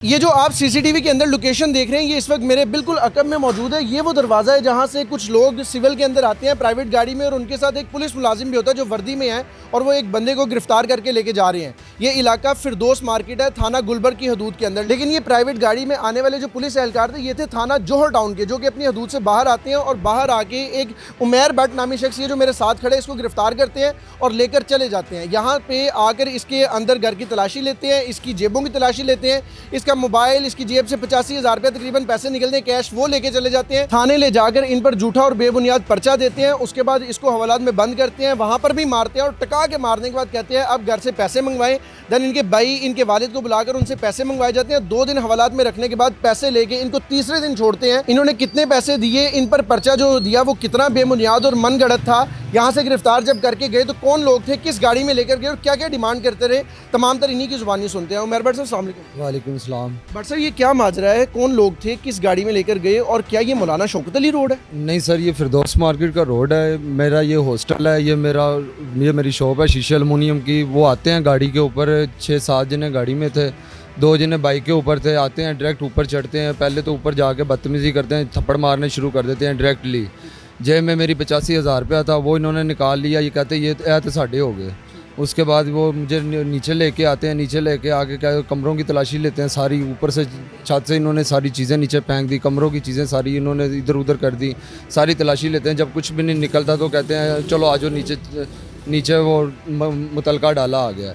ये जो आप सीसीटीवी के अंदर लोकेशन देख रहे हैं, ये इस वक्त मेरे बिल्कुल अकब में मौजूद है। ये वो दरवाज़ा है जहाँ से कुछ लोग सिविल के अंदर आते हैं प्राइवेट गाड़ी में, और उनके साथ एक पुलिस मुलाजिम भी होता है जो वर्दी में है, और वो एक बंदे को गिरफ्तार करके लेके जा रहे हैं। ये इलाका फिरदौस मार्केट है, थाना गुलबर्ग की हदूद के अंदर। लेकिन ये प्राइवेट गाड़ी में आने वाले जो पुलिस एहलकार थे, ये थे थाना जौहर टाउन के, जो कि अपनी हदूद से बाहर आते हैं और बाहर आके एक उमैर भट्ट नामी शख्स, ये जो मेरे साथ खड़े, इसको गिरफ्तार करते हैं और लेकर चले जाते हैं। यहाँ पे आकर इसके अंदर घर की तलाशी लेते हैं, इसकी जेबों की तलाशी लेते हैं, इसका मोबाइल, इसकी जेब से 85,000 रुपये तकरीबन पैसे निकलते हैं कैश, वो लेके चले जाते हैं। थाने ले जाकर इन पर झूठा और बेबुनियाद पर्चा देते हैं। उसके बाद इसको हवालात में बंद करते हैं, वहाँ पर भी मारते हैं, और टका के मारने के बाद कहते हैं अब घर से पैसे मंगवाएं। देन इनके भाई, इनके वालिद को बुलाकर उनसे पैसे मंगवाए जाते हैं। 2 दिन हवालात में रखने के बाद पैसे लेके इनको तीसरे दिन छोड़ते हैं। इन्होंने कितने पैसे दिए, इन पर पर्चा जो दिया वो कितना बेबुनियाद और मन गढ़ंत था, यहाँ से गिरफ्तार जब करके गए तो कौन लोग थे, किस गाड़ी में लेकर गए और क्या क्या डिमांड करते रहे, तमाम तर इन्हीं की जुबानी सुनते हैं। उमैर भट्ट साहब, अस्सलाम वालेकुम। वालेकुम सलाम। भट्ट साहब, ये क्या माजरा है, कौन लोग थे, किस गाड़ी में लेकर गए, और क्या ये मौलाना शौकत अली रोड है? नहीं सर, ये फिरदौस मार्केट का रोड है। मेरा ये हॉस्टल है, ये मेरी शॉप है शीशे अलमुनियम की। वो आते हैं गाड़ी के ऊपर, 6-7 जने गाड़ी में थे, 2 जने बाइक के ऊपर थे। आते हैं डायरेक्ट ऊपर चढ़ते हैं, पहले तो ऊपर जाके बदतमीज़ी करते हैं, थप्पड़ मारने शुरू कर देते हैं डायरेक्टली। जेब में मेरी 85,000 रुपया था, वो इन्होंने निकाल लिया। ये कहते ये तो साढ़े हो गए। उसके बाद वो मुझे नीचे लेके आते हैं, नीचे लेके आके क्या कमरों की तलाशी लेते हैं सारी। ऊपर से छत से इन्होंने सारी चीज़ें नीचे फेंक दी, कमरों की चीज़ें सारी इन्होंने इधर उधर कर दी, सारी तलाशी लेते हैं। जब कुछ भी नहीं निकलता तो कहते हैं चलो आ जाओ नीचे। नीचे वो मुतलका डाला आ गया।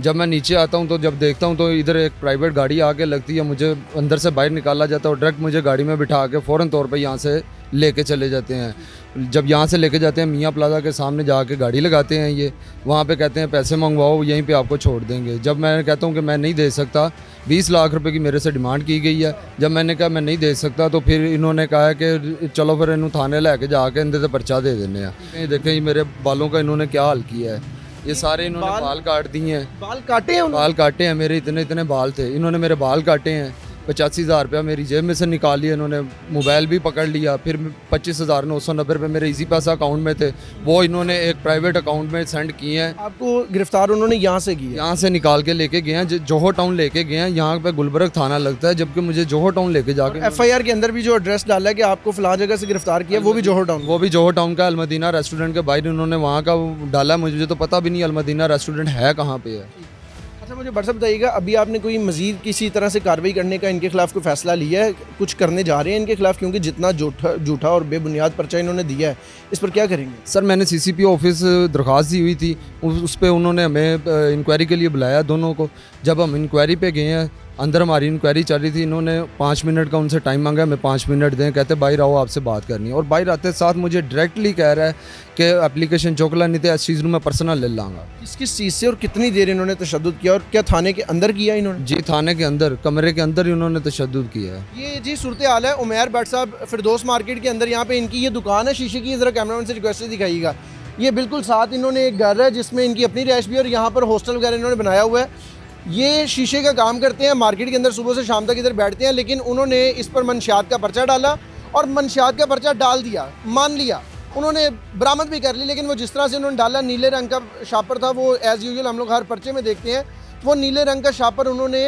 जब मैं नीचे आता हूँ तो जब देखता हूँ तो इधर एक प्राइवेट गाड़ी आके लगती है, मुझे अंदर से बाहर निकाला जाता है और डायरेक्ट मुझे गाड़ी में बिठा के फ़ौरन तौर पे यहाँ से लेके चले जाते हैं। जब यहाँ से लेके जाते हैं मियाँ प्लाजा के सामने जाके गाड़ी लगाते हैं ये, वहाँ पे कहते हैं पैसे मंगवाओ, यहीं पे आपको छोड़ देंगे। जब मैं कहता हूँ कि मैं नहीं दे सकता, 20 लाख रुपए की मेरे से डिमांड की गई है। जब मैंने कहा मैं नहीं दे सकता तो फिर इन्होंने कहा है कि चलो फिर इन्हों थाने लेके जाके इनके से पर्चा दे देने हैं। ये देखें ये मेरे बालों का इन्होंने क्या हाल किया है। ये सारे इन्होंने बाल काट दिए हैं। बाल काटे हैं? बाल काटे हैं मेरे, इतने इतने बाल थे, इन्होंने मेरे बाल काटे हैं। 85,000 रुपया मेरी जेब में से निकाल लिया इन्होंने, मोबाइल भी पकड़ लिया। फिर 25,990 रुपये मेरे इजी पैसा अकाउंट में थे, वो इन्होंने एक प्राइवेट अकाउंट में सेंड किए हैं। आपको गिरफ्तार उन्होंने यहाँ से किया? यहाँ से निकाल के लेके गए हैं, जौहर टाउन लेके गए हैं। यहाँ पे गुलबर्ग थाना लगता है, जबकि मुझे जौहर टाउन लेके जाके FIR के अंदर भी जो एड्रेस डाला है कि आपको फलां जगह से गिरफ्तार किया, वो भी जौहर टाउन? वो भी जौहर टाउन का अलमदीना रेस्टोरेंट के बाहर इन्होंने वहाँ का डाला। मुझे तो पता भी नहीं अलमदीना रेस्टोरेंट है कहाँ पे है। अच्छा, मुझे भट्ट साहब बताइएगा, अभी आपने कोई मजीद किसी तरह से कार्रवाई करने का इनके खिलाफ कोई फैसला लिया है, कुछ करने जा रहे हैं इनके खिलाफ? क्योंकि जितना झूठा और बेबुनियाद पर्चा इन्होंने दिया है, इस पर क्या करेंगे? सर मैंने CCP ऑफिस दरख्वास्त दी हुई थी, उस पर उन्होंने हमें इंक्वायरी के लिए बुलाया दोनों को। जब हम इंक्वायरी पे गए हैं, अंदर हमारी इंक्वायरी चल रही थी, इन्होंने 5 मिनट का उनसे टाइम मांगा, मैं 5 मिनट दें, कहते बाहर आओ आपसे बात करनी है। और बाहर आते साथ मुझे डायरेक्टली कह रहा है कि एप्लीकेशन चौकला नहीं थे, इस चीज़ मैं पर्सनल ले लाँगा। किस किस चीज़ से और कितनी देर इन्होंने तशद्दुद किया, और क्या थाने के अंदर किया इन्होंने? जी, थाने के अंदर कमरे के अंदर इन्होंने तशद्दुद किया है। ये जी सूरत हाल है उमैर भट्ट साहब फिरदौस मार्केट के अंदर। यहाँ पे इनकी ये दुकान है शीशे की, ज़रा कैमरामैन से रिक्वेस्ट दिखाइएगा। ये बिल्कुल साथ इन्होंने एक घर है जिसमें इनकी अपनी रैश भी है, और यहाँ पर हॉस्टल वगैरह इन्होंने बनाया हुआ है। ये शीशे का काम करते हैं, मार्केट के अंदर सुबह से शाम तक इधर बैठते हैं। लेकिन उन्होंने इस पर मंशियात का पर्चा डाला, और मंशियात का पर्चा डाल दिया, मान लिया, उन्होंने बरामद भी कर ली। लेकिन वो जिस तरह से उन्होंने डाला, नीले रंग का शापर था वो, एज़ यूजुअल हम लोग हर पर्चे में देखते हैं, वो नीले रंग का शापर उन्होंने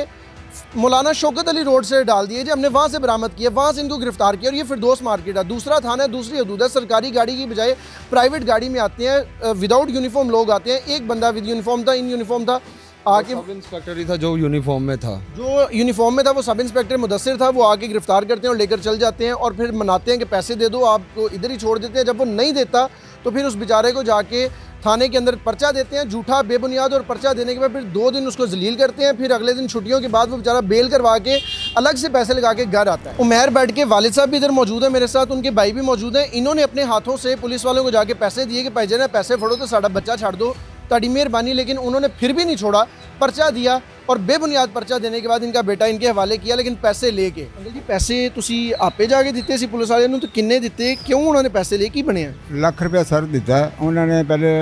मौलाना शौकत अली रोड से डाल दिए। हमने वहाँ से बरामद किया, वहाँ से इनको गिरफ्तार किया। और ये फिरदौस मार्केट है, दूसरा थाना है, दूसरी हदूद है। सरकारी गाड़ी की बजाय प्राइवेट गाड़ी में आते हैं, विदाउट यूनिफॉर्म लोग आते हैं। एक बंदा विद यूनिफॉर्म था, इन यूनिफॉर्म था, आके सब इंस्पेक्टर ही था जो यूनिफॉर्म में था। जो यूनिफॉर्म में था वो सब इंस्पेक्टर मुदस्सिर था। वो आके गिरफ्तार करते हैं और लेकर चल जाते हैं, और फिर मनाते हैं कि पैसे दे दो, आपको इधर ही छोड़ देते हैं। जब वो नहीं देता तो फिर उस बेचारे को जाके थाने के अंदर पर्चा देते हैं, झूठा बेबुनियाद, और पर्चा देने के बाद फिर 2 दिन उसको जलील करते हैं। फिर अगले दिन छुट्टियों के बाद वो बेचारा बेल करवा के अलग से पैसे लगा के घर आता है। उमैर भट्ट के वालिद साहब भी इधर मौजूद है मेरे साथ, उनके भाई भी मौजूद हैं। इन्होंने अपने हाथों से पुलिस वालों को जाके पैसे दिए कि भाई जान पैसे फड़ो तो साड़ा बच्चा छाड़ दो, ताड़ी मेहरबानी। लेकिन उन्होंने फिर भी नहीं छोड़ा, पर्चा दिया, और बेबुनियाद पर्चा देने के बाद इनका बेटा इनके हवाले किया, लेकिन पैसे लेके। अंकल जी, पैसे तुसी आपे जाके दिते सी पुलिस वाले नूं, तो किन्ने दिते, क्यों उन्होंने पैसे ले, की बने हैं? ਲੱਖ ਰੁਪਇਆ ਸਰ ਦਿੱਤਾ ਉਹਨਾਂ ਨੇ। ਪਹਿਲੇ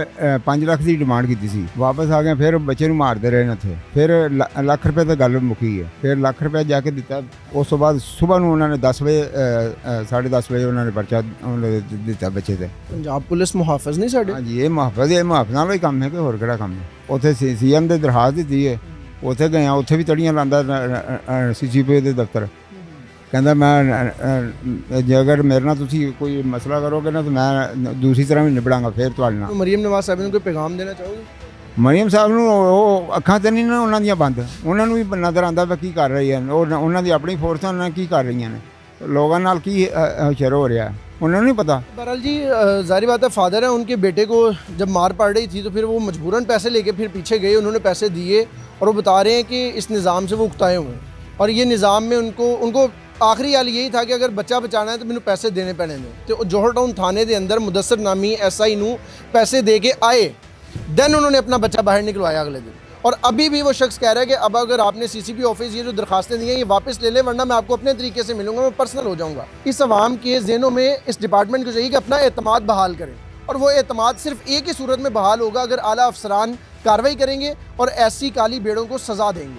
5 ਲੱਖ ਦੀ ਡਿਮਾਂਡ ਕੀਤੀ ਸੀ, ਵਾਪਸ ਆ ਗਏ, ਫਿਰ ਬੱਚੇ ਨੂੰ ਮਾਰਦੇ ਰਹੇ ਨੇ ਉੱਥੇ। ਫਿਰ ਲੱਖ ਰੁਪਏ ਤਾਂ ਗੱਲ ਮੁੱਕੀ ਹੈ। ਫਿਰ ਲੱਖ ਰੁਪਇਆ ਜਾ ਕੇ ਦਿੱਤਾ। ਉਸ ਤੋਂ ਬਾਅਦ ਸਵੇਰ ਨੂੰ ਉਹਨਾਂ ਨੇ 10 ਵਜੇ 10:30 ਵਜੇ ਉਹਨਾਂ ਨੇ ਪਰਚਾ ਦਿੱਤਾ ਬੱਚੇ ਤੇ। पंजाब पुलिस मुहाफिज नहीं साडे? ਹਾਂਜੀ, ਇਹ ਮੁਹਾਫਿਜ਼ ਨਾਲ ਹੀ ਕੰਮ ਹੈ ਕਿ ਹੋਰ ਕਿਹੜਾ ਕੰਮ ਹੈ। ਉੱਥੇ CM ਦੇ ਦਰਖਾਸਤ ਦਿੱਤੀ ਹੈ, ਉੱਥੇ ਗਏ ਆ, ਉੱਥੇ ਵੀ ਤੜੀਆਂ ਲਾਂਦਾ CCP ਦੇ ਦਫ਼ਤਰ। ਕਹਿੰਦਾ ਮੈਂ ਜੇ ਅਗਰ ਮੇਰੇ ਨਾਲ ਤੁਸੀਂ ਕੋਈ ਮਸਲਾ ਕਰੋਗੇ ਨਾ ਤਾਂ ਮੈਂ ਦੂਸਰੀ ਤਰ੍ਹਾਂ ਵੀ ਨਿਬੜਾਂਗਾ ਫਿਰ ਤੁਹਾਡੇ ਨਾਲ। ਮਰੀਮ ਨਵਾਜ਼ ਸਾਹਿਬ ਨੂੰ ਕੋਈ ਪੈगाम ਦੇਣਾ ਚਾਹੋਗੇ? ਮਰੀਮ ਸਾਹਿਬ ਨੂੰ ਉਹ ਅੱਖਾਂ ਤੇ ਨਹੀਂ ਨਾ ਉਹਨਾਂ ਦੀਆਂ ਬੰਦ, ਉਹਨਾਂ ਨੂੰ ਵੀ ਨਜ਼ਰ ਆਉਂਦਾ ਵੀ ਕੀ ਕਰ ਰਹੀ ਹਨ, ਉਹਨਾਂ ਦੀ ਆਪਣੀ ਫੋਰਸਾਂ ਨਾਲ ਕੀ ਕਰ ਰਹੀਆਂ ਨੇ, लोगों नाल की हुशियार हो रहा है, उन्होंने नहीं पता। बहरहाल जी ज़ाहिर बात है फादर है, उनके बेटे को जब मार पड़ रही थी तो फिर वो मजबूरन पैसे लेके फिर पीछे गए, उन्होंने पैसे दिए और वो बता रहे हैं कि इस निज़ाम से वो उकताए हुए हैं और ये निज़ाम में उनको आखिरी हाल यही था कि अगर बच्चा बचाना है तो मैंने पैसे देने पैने ने। तो जौहर टाउन थाने के अंदर मुदस्सर नामी SI नू पैसे दे के आए, दैन उन्होंने अपना बच्चा बाहर निकलवाया अगले दिन। और अभी भी वो शख्स कह रहा है कि अब अगर आपने CCP ऑफिस ये जो दरखास्तें दी हैं ये वापस ले लें, वरना मैं आपको अपने तरीके से मिलूंगा, मैं पर्सनल हो जाऊंगा। इस अवाम के ज़हनों में इस डिपार्टमेंट को चाहिए कि अपना एतमाद बहाल करें और वो एतमाद सिर्फ एक ही सूरत में बहाल होगा अगर आला अफसरान कार्रवाई करेंगे और ऐसी काली बेड़ों को सज़ा देंगे।